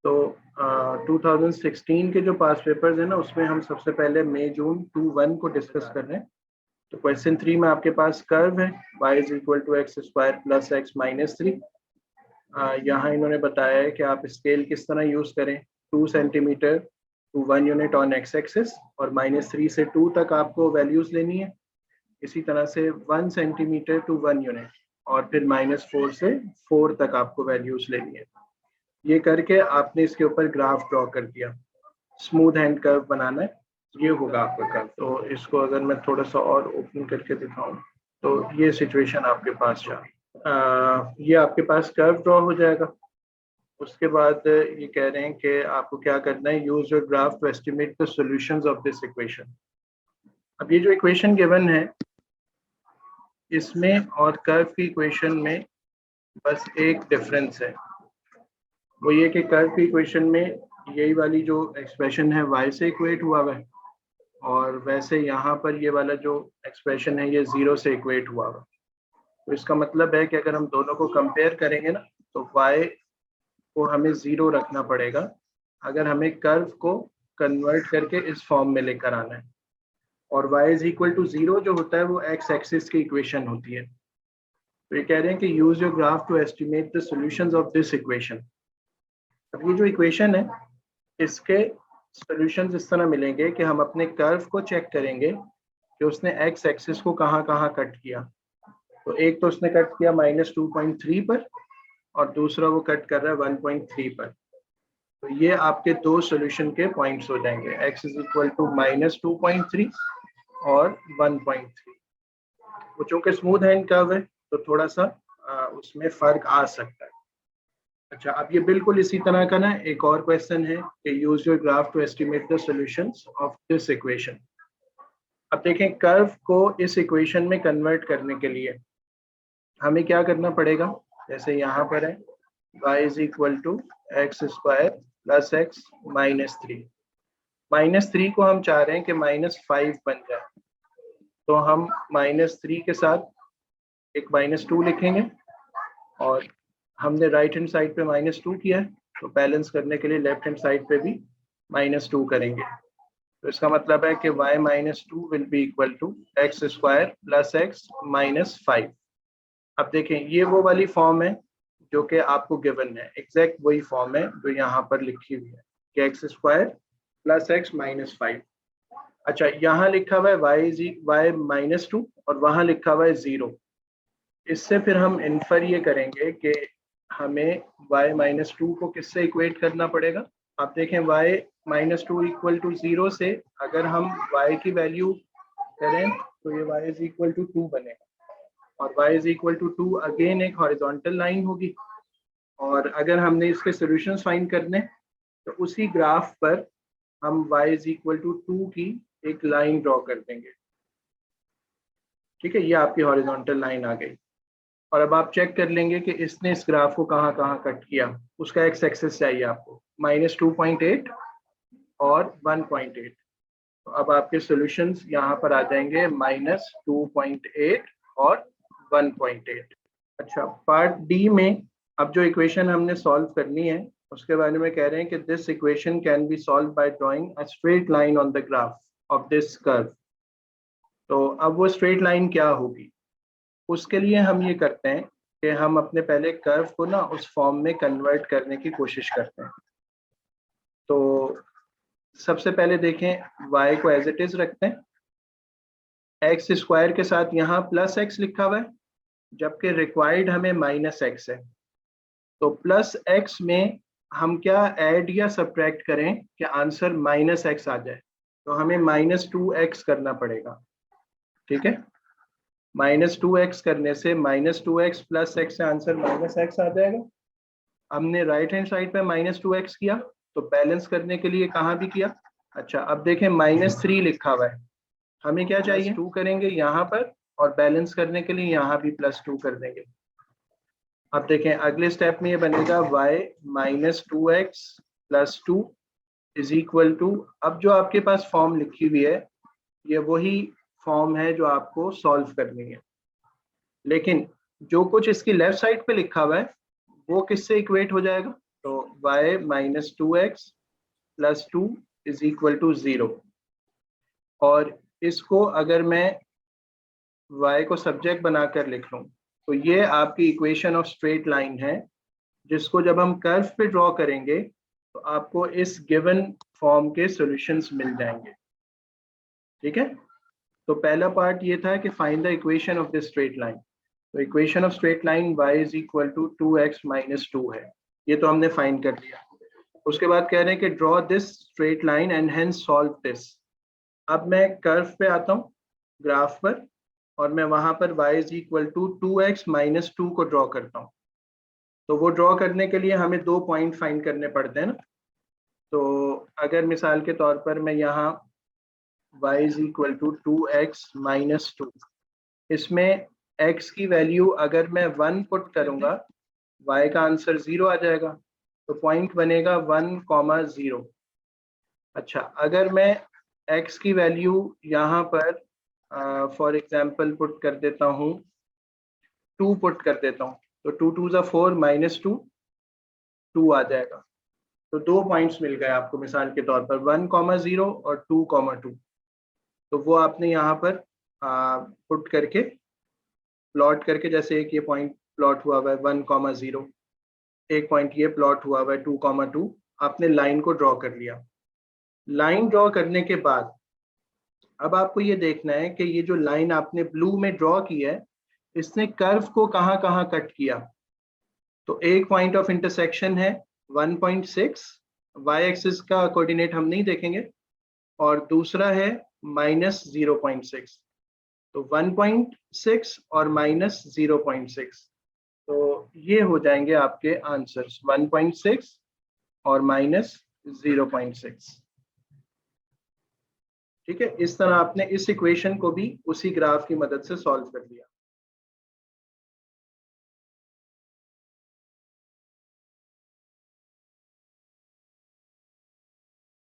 तो 2016 के जो पास पेपर्स हैं ना, उसमें हम सबसे पहले मई जून 21 को डिस्कस कर रहे हैं। तो क्वेश्चन 3 में आपके पास कर्व है y is equal to x square plus x minus 3। यहाँ इन्होंने बताया है कि आप स्केल किस तरह यूज करें, 2 centimetre to 1 unit on x axis, और -3 से 2 तक आपको वैल्यूज लेनी है। इसी तरह से 1 सेंटीमीटर टू 1 यूनिट, और फिर -4 से 4 तक आपको वैल्यूज लेनी है। ये करके आपने इसके ऊपर ग्राफ ड्रॉ कर दिया, स्मूथ हैंड कर्व बनाना है, ये होगा आपका कर्व। तो इसको अगर मैं थोड़ा सा और ओपन करके दिखाऊं तो ये सिचुएशन आपके पास ये आपके पास कर्व ड्रॉ हो जाएगा। उसके बाद ये कह रहे हैं कि आपको क्या करना है, use your graph to estimate the solutions of this equation. अब ये जो इक्वेशन गिवन है, इसमें और कर्व की इक्वेशन में बस एक डिफरेंस है, वो ये कि कर्व की इक्वेशन में यही वाली जो एक्सप्रेशन है y से इक्वेट हुआ है, और वैसे यहाँ पर ये वाला जो एक्सप्रेशन है ये 0 से इक्वेट हुआ है। तो इसका मतलब है कि अगर हम दोनों को कंपेयर करेंगे ना, तो y को हमें 0 रखना पड़ेगा अगर हमें कर्व को कन्वर्ट करके इस फॉर्म में लेकर आना है। और y इज इक्वल टू 0 जो होता है वो x एक्सिस की इक्वेशन होती है। तो ये कह रहे हैं कि use your graph to estimate the solutions of this equation. अब ये जो इक्वेशन है, इसके सॉल्यूशंस इस तरह मिलेंगे कि हम अपने कर्व को चेक करेंगे कि उसने x एक्सिस को कहाँ कहाँ कट किया। तो एक तो उसने कट किया -2.3 पर, और दूसरा वो कट कर रहा है 1.3 पर। तो ये आपके दो सॉल्यूशन के पॉइंट्स हो जाएंगे, x इज इक्वल टू -2.3 और 1.3। वो चूंकि स्मूथ हैंड कर्व है तो थोड़ा सा उसमें फर्क आ सकता है। अच्छा, अब ये बिल्कुल इसी तरह का ना एक और क्वेश्चन है कि use your graph to estimate the solutions of this equation. अब देखें, कर्व को इस इक्वेशन में कन्वर्ट करने के लिए हमें क्या करना पड़ेगा। जैसे यहाँ पर है y is equal to x square plus x minus 3। -3 को हम चाह रहे हैं कि -5 बन जाए, तो हम -3 के साथ एक -2 लिखेंगे, और हमने राइट हैंड साइड पे -2 किया है, तो बैलेंस करने के लिए लेफ्ट हैंड साइड पे भी -2 करेंगे। तो इसका मतलब है कि y -2 will be equal to x square plus x minus 5। अब देखें, ये वो वाली फॉर्म है जो कि आपको गिवन है, एग्जैक्ट वही फॉर्म है जो यहाँ पर लिखी हुई है कि x square plus x minus 5। अच्छा, यहाँ लिखा हुआ है y -2 और वहाँ लिखा हुआ है 0। इससे फिर हम इन्फर ये करेंगे कि हमें y -2 को किससे इक्वेट करना पड़ेगा। आप देखें, y -2 इक्वल टू 0 से अगर हम y की वैल्यू करें तो ये y इज इक्वल टू 2 बनेगा, और y is equal to 2 again एक हॉरिजॉन्टल लाइन होगी। और अगर हमने इसके सॉल्यूशंस फाइंड करने तो उसी ग्राफ पर हम y इज इक्वल टू 2 की एक लाइन ड्रॉ कर देंगे। ठीक है, ये आपकी हॉरिजॉन्टल लाइन आ गई। और अब आप चेक कर लेंगे कि इसने इस ग्राफ को कहाँ कहाँ कट किया, उसका एक्स एक्सिस चाहिए आपको, -2.8 और 1.8। तो अब आपके सॉल्यूशंस यहाँ पर आ जाएंगे -2.8 और 1.8। अच्छा, पार्ट डी में अब जो इक्वेशन हमने सॉल्व करनी है उसके बारे में कह रहे हैं कि this equation can be solve by drawing a straight line on the graph of this curve. तो अब वो स्ट्रेट लाइन क्या होगी, उसके लिए हम ये करते हैं कि हम अपने पहले कर्व को ना उस फॉर्म में कन्वर्ट करने की कोशिश करते हैं। तो सबसे पहले देखें, y को एज इट इज रखते हैं, एक्स स्क्वायर के साथ यहाँ प्लस एक्स लिखा हुआ है, जबकि रिक्वायर्ड हमें -x है। तो प्लस x में हम क्या ऐड या सब्ट्रैक्ट करें कि आंसर -x आ जाए, तो हमें -2x करना पड़ेगा। ठीक है, -2x करने से -2x प्लस x से आंसर -x आ जाएगा। हमने राइट हैंड साइड पे -2x किया, तो बैलेंस करने के लिए कहाँ भी किया। अच्छा, अब देखें -3 लिखा हुआ है, हमें क्या चाहिए, 2 करेंगे यहाँ पर, और बैलेंस करने के लिए यहाँ भी +2 कर देंगे। अब देखें, अगले स्टेप में ये बनेगा y -2x + 2 is equal to, अब जो आपके पास फॉर्म लिखी हुई है ये वही फॉर्म है जो आपको सॉल्व करनी है, लेकिन जो कुछ इसकी लेफ्ट साइड पे लिखा हुआ है वो किससे इक्वेट हो जाएगा। तो y minus 2x plus 2 is equal to 0। और इसको अगर मैं y को सब्जेक्ट बनाकर लिख लूं तो ये आपकी इक्वेशन ऑफ स्ट्रेट लाइन है, जिसको जब हम कर्व पे ड्रॉ करेंगे तो आपको इस गिवन फॉर्म के सॉल्यूशंस मिल जाएंगे। ठीक है, तो पहला पार्ट ये था कि find the equation of this straight line. तो equation of straight line y is equal to 2x minus 2 है, ये तो हमने फाइंड कर लिया। उसके बाद कह रहे हैं कि draw this straight line and hence solve this. अब मैं कर्व पे आता हूँ ग्राफ पर, और मैं वहां पर y is equal to 2x minus 2 को ड्रॉ करता हूँ। तो वो ड्रॉ करने के लिए हमें 2 पॉइंट फाइंड करने पड़ते हैं ना। तो अगर मिसाल के तौर पर मैं यहाँ y is equal to 2x minus 2, इसमें x की वैल्यू अगर मैं 1 पुट करूंगा y का आंसर 0 आ जाएगा, तो पॉइंट बनेगा 1,0। अच्छा, अगर मैं x की वैल्यू यहाँ पर फॉर एग्जांपल पुट कर देता हूँ 2 पुट कर देता हूँ, तो 2 2 ज़ा 4 माइनस 2 2 आ जाएगा। तो 2 पॉइंट्स मिल गए आपको मिसाल के तौर पर 1,0 और 2,2। तो वो आपने यहाँ पर पुट करके प्लॉट करके, जैसे एक ये पॉइंट प्लॉट हुआ हुआ है 1,0, एक पॉइंट ये प्लॉट हुआ हुआ है 2,2, आपने लाइन को ड्रॉ कर लिया। लाइन ड्रॉ करने के बाद अब आपको ये देखना है कि ये जो लाइन आपने ब्लू में ड्रॉ की है, इसने कर्व को कहाँ कहाँ कट किया। तो एक पॉइंट ऑफ इंटरसेक्शन है 1.6, y एक्सिस का कोऑर्डिनेट हम नहीं देखेंगे, और दूसरा है माइनस 0.6। तो 1.6 और माइनस 0.6, तो ये हो जाएंगे आपके आंसर्स 1.6 और माइनस 0.6। ठीक है, इस तरह आपने इस इक्वेशन को भी उसी ग्राफ की मदद से सॉल्व कर लिया।